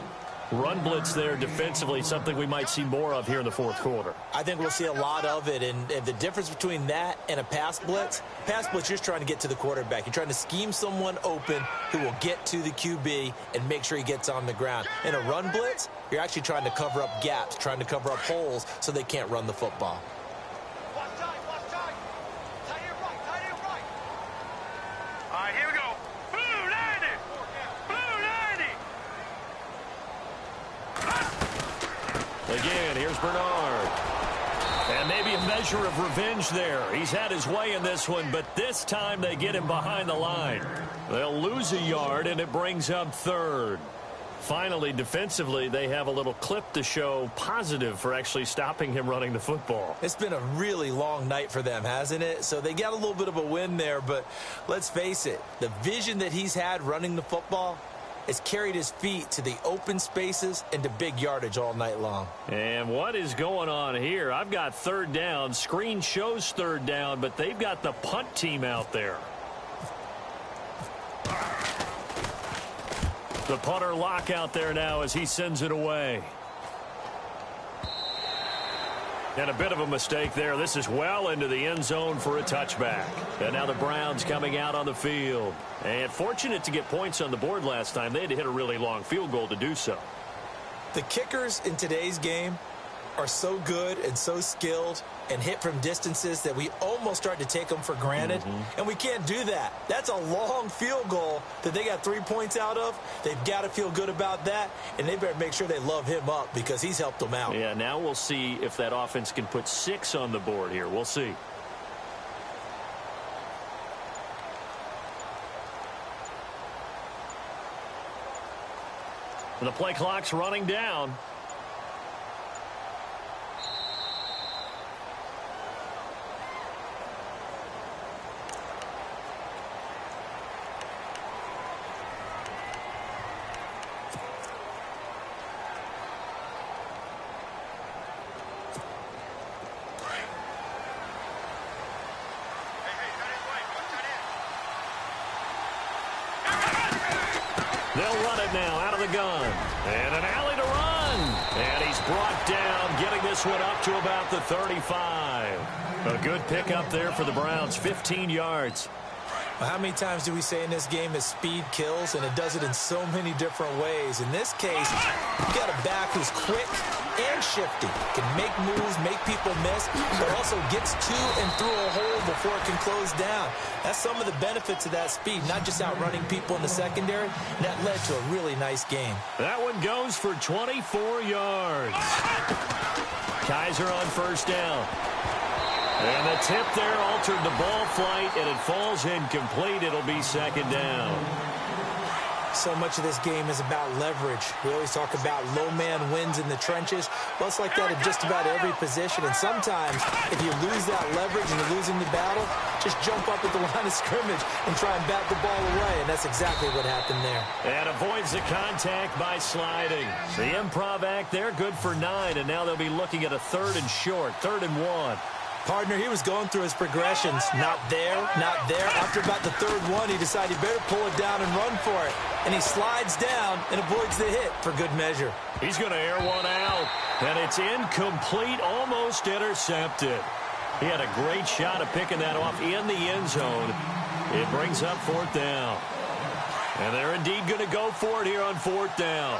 Run blitz there defensively, something we might see more of here in the 4th quarter. I think we'll see a lot of it, and the difference between that and a pass blitz, you're just trying to get to the quarterback. You're trying to scheme someone open who will get to the QB and make sure he gets on the ground. In a run blitz, you're actually trying to cover up gaps, trying to cover up holes so they can't run the football. right, here we go. Blue 90. Blue 90. Again, here's Bernard. And maybe a measure of revenge there. He's had his way in this one, but this time they get him behind the line. They'll lose a yard, and it brings up third. Finally, defensively, they have a little clip to show positive for actually stopping him running the football. It's been a really long night for them, hasn't it? So they got a little bit of a win there, but let's face it, the vision that he's had running the football has carried his feet to the open spaces and to big yardage all night long. And what is going on here? I've got third down. Screen shows third down, but they've got the punt team out there. The punter lock out there now as he sends it away. And a bit of a mistake there. This is well into the end zone for a touchback. And now the Browns coming out on the field. And fortunate to get points on the board last time. They had to hit a really long field goal to do so. The kickers in today's game are so good and so skilled and hit from distances that we almost start to take them for granted. And we can't do that. That's a long field goal that they got 3 points out of. They've got to feel good about that, and they better make sure they love him up because he's helped them out. Yeah, now we'll see if that offense can put 6 on the board here. We'll see. And the play clock's running down. They'll run it now out of the gun. And an alley to run. And he's brought down, getting this one up to about the 35. A good pickup there for the Browns, 15 yards. Well, how many times do we say in this game that speed kills, and it does it in so many different ways? In this case, you got a back who's quick and shifty, can make moves, make people miss, but also gets to and through a hole before it can close down. That's some of the benefits of that speed, not just outrunning people in the secondary. That led to a really nice game. That one goes for 24 yards. Kaiser on first down. And the tip there altered the ball flight, and it falls incomplete. It'll be second down. So much of this game is about leverage. We always talk about low man wins in the trenches. Well, it's like that in just about every position. And sometimes, if you lose that leverage and you're losing the battle, just jump up at the line of scrimmage and try and bat the ball away. And that's exactly what happened there. And avoids the contact by sliding. The improv act there, good for 9. And now they'll be looking at a third and short, 3rd and 1. Partner, he was going through his progressions. Not there, not there. After about the 3rd one, he decided he better pull it down and run for it. And he slides down and avoids the hit for good measure. He's going to air one out. And it's incomplete, almost intercepted. He had a great shot at picking that off in the end zone. It brings up 4th down. And they're indeed going to go for it here on 4th down.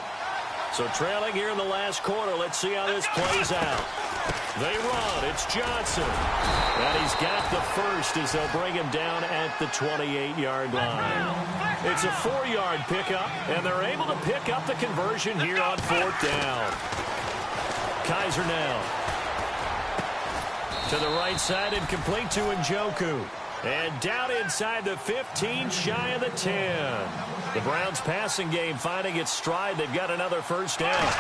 So trailing here in the last quarter, let's see how this plays out. They run. It's Johnson. And he's got the first as they'll bring him down at the 28-yard line. It's a 4-yard pickup, and they're able to pick up the conversion here on 4th down. Kaiser now. To the right side and complete to Njoku. And down inside the 15, shy of the 10. The Browns passing game finding its stride. They've got another first down.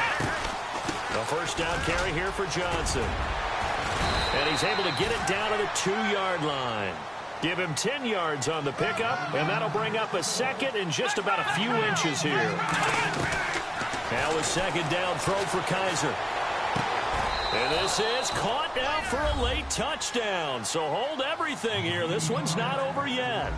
A first down carry here for Johnson. And he's able to get it down to the 2-yard line. Give him 10 yards on the pickup, and that'll bring up a second in just about a few inches here. Now a second down throw for Kaiser. And this is caught now for a late touchdown. So hold everything here. This one's not over yet.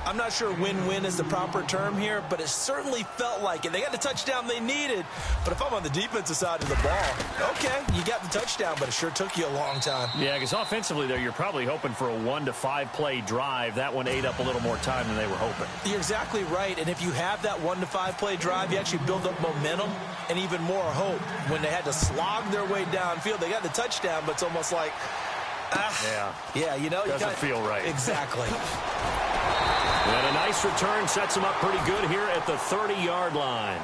I'm not sure win-win is the proper term here, but it certainly felt like it. They got the touchdown they needed, but if I'm on the defensive side of the ball, okay, you got the touchdown, but it sure took you a long time. Yeah, because offensively there, you're probably hoping for a 1 to 5 play drive. That one ate up a little more time than they were hoping. You're exactly right, and if you have that 1 to 5 play drive, you actually build up momentum and even more hope. When they had to slog their way downfield, they got the touchdown, but it's almost like, yeah, you know. Doesn't feel right. Exactly. And a Nice return, sets them up pretty good here at the 30-yard line.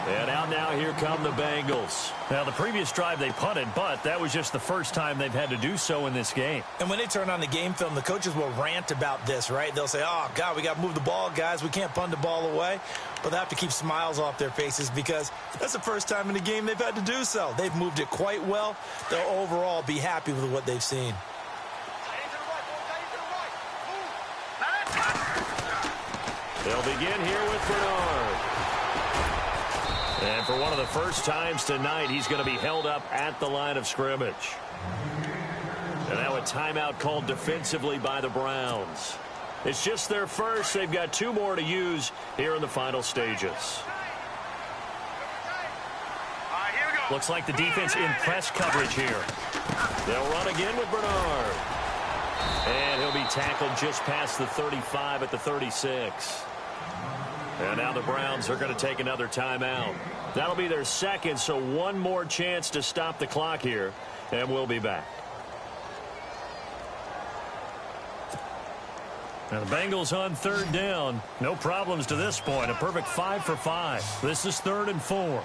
And out now, here come the Bengals. Now, the previous drive they punted, but that was just the first time they've had to do so in this game. And when they turn on the game film, the coaches will rant about this, right? They'll say, oh, God, we got to move the ball, guys. We can't punt the ball away. But they have to keep smiles off their faces because that's the first time in the game they've had to do so. They've moved it quite well. They'll overall be happy with what they've seen. They'll begin here with Bernard. And for one of the first times tonight, he's going to be held up at the line of scrimmage. And now a timeout called defensively by the Browns. It's just their first. They've got 2 more to use here in the final stages. Looks like the defense in press coverage here. They'll run again with Bernard. And he'll be tackled just past the 35 at the 36. And now the Browns are going to take another timeout. That'll be their second, so one more chance to stop the clock here, and we'll be back. Now the Bengals on 3rd down. No problems to this point. A perfect 5 for 5. This is 3rd and 4. Here we go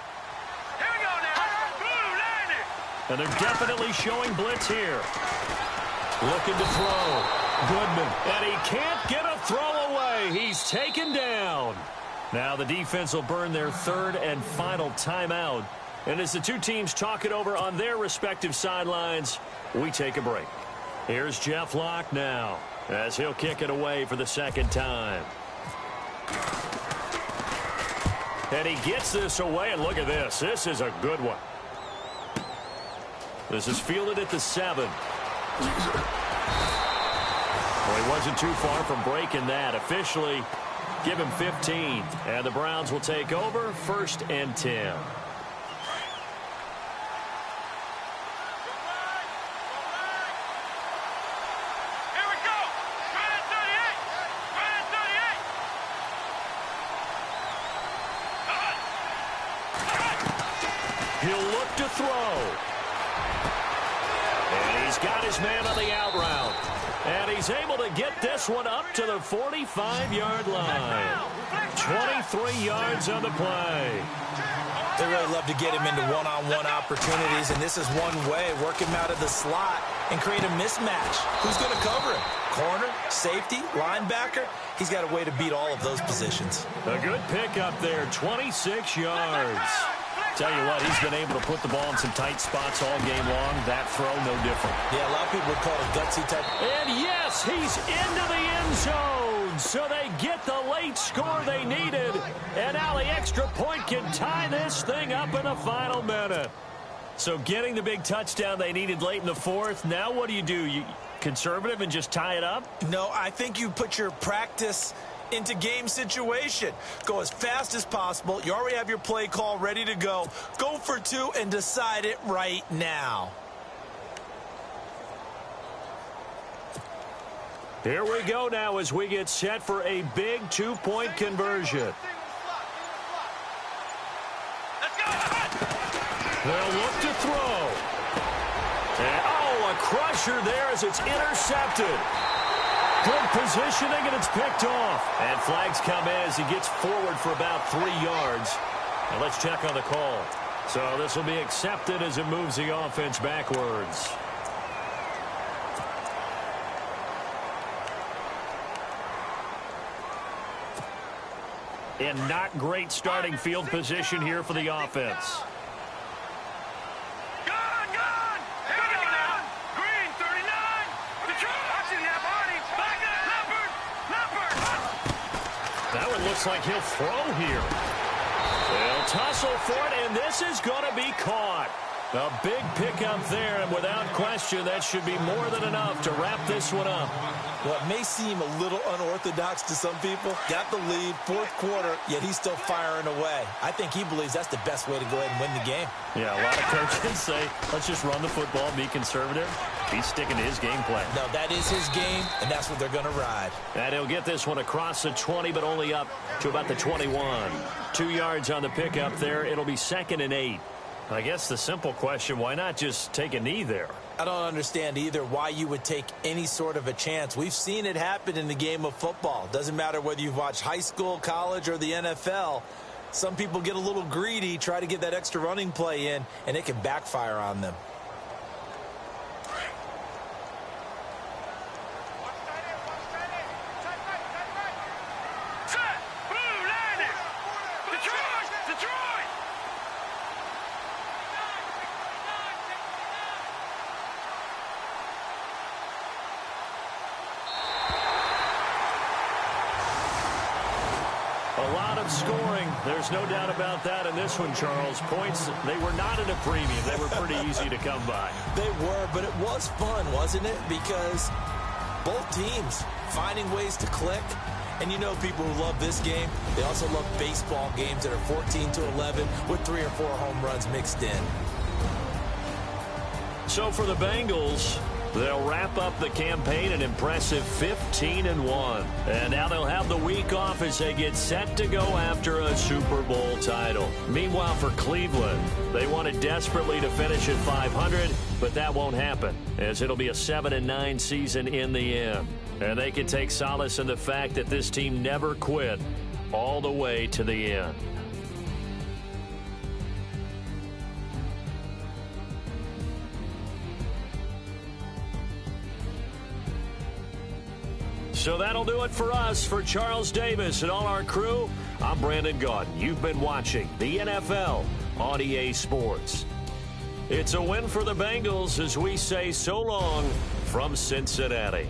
now. Blue, landed. And they're definitely showing blitz here. Looking to throw. Goodman. And he can't get a throw away. He's taken down. Now the defense will burn their 3rd and final timeout. And as the two teams talk it over on their respective sidelines, we take a break. Here's Jeff Locke now as he'll kick it away for the 2nd time. And he gets this away, and look at this. This is a good one. This is fielded at the 7. Well, he wasn't too far from breaking that. Officially, give him 15. And the Browns will take over 1st and 10. Here we go. Try 38. Try 38. He'll look to throw. And he's got his man on the out route. And he's able to get this one up to the 45-yard line. 23 yards on the play. They really love to get him into one-on-one opportunities, and this is one way. Work him out of the slot and create a mismatch. Who's going to cover him? Corner, safety, linebacker? He's got a way to beat all of those positions. A good pick up there, 26 yards. Tell you what, he's been able to put the ball in some tight spots all game long. That throw, no different. Yeah, a lot of people would call it a gutsy type. And yes, he's into the end zone. So they get the late score they needed. And now the extra point can tie this thing up in the final minute. So getting the big touchdown they needed late in the 4th. Now what do? You conservative and just tie it up? No, I think you put your practice into game situation. Go as fast as possible. You already have your play call ready to go. Go for 2 and decide it right now. Here we go now as we get set for a big 2-point conversion. Let's go. They'll look to throw. And, oh, a crusher there as it's intercepted. Good positioning, and it's picked off. And flags come as he gets forward for about 3 yards. Now let's check on the call. So this will be accepted as it moves the offense backwards. And not great starting field position here for the offense. That one looks like he'll throw here. They'll tussle for it, and this is going to be caught. A big pickup there, and without question, that should be more than enough to wrap this one up. Well, it may seem a little unorthodox to some people. Got the lead, 4th quarter, yet he's still firing away. I think he believes that's the best way to go ahead and win the game. Yeah, a lot of coaches say, let's just run the football, be conservative. He's sticking to his game plan. No, that is his game, and that's what they're going to ride. And he'll get this one across the 20, but only up to about the 21. 2 yards on the pickup there. It'll be 2nd and 8. I guess the simple question, why not just take a knee there? I don't understand either why you would take any sort of a chance. We've seen it happen in the game of football. Doesn't matter whether you've watched high school, college, or the NFL. Some people get a little greedy, try to get that extra running play in, and it can backfire on them. A lot of scoring. There's no doubt about that in this one, Charles. Points, they were not at a premium. They were pretty easy to come by. They were, but it was fun, wasn't it? Because both teams finding ways to click. And you know people who love this game, they also love baseball games that are 14-11 with 3 or 4 home runs mixed in. So for the Bengals, they'll wrap up the campaign an impressive 15-1. And now they'll have the week off as they get set to go after a Super Bowl title. Meanwhile, for Cleveland, they wanted desperately to finish at 500, but that won't happen, as it'll be a 7-9 season in the end. And they can take solace in the fact that this team never quit all the way to the end. So that'll do it for us. For Charles Davis and all our crew, I'm Brandon Gaudin. You've been watching the NFL on EA Sports. It's a win for the Bengals as we say so long from Cincinnati.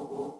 you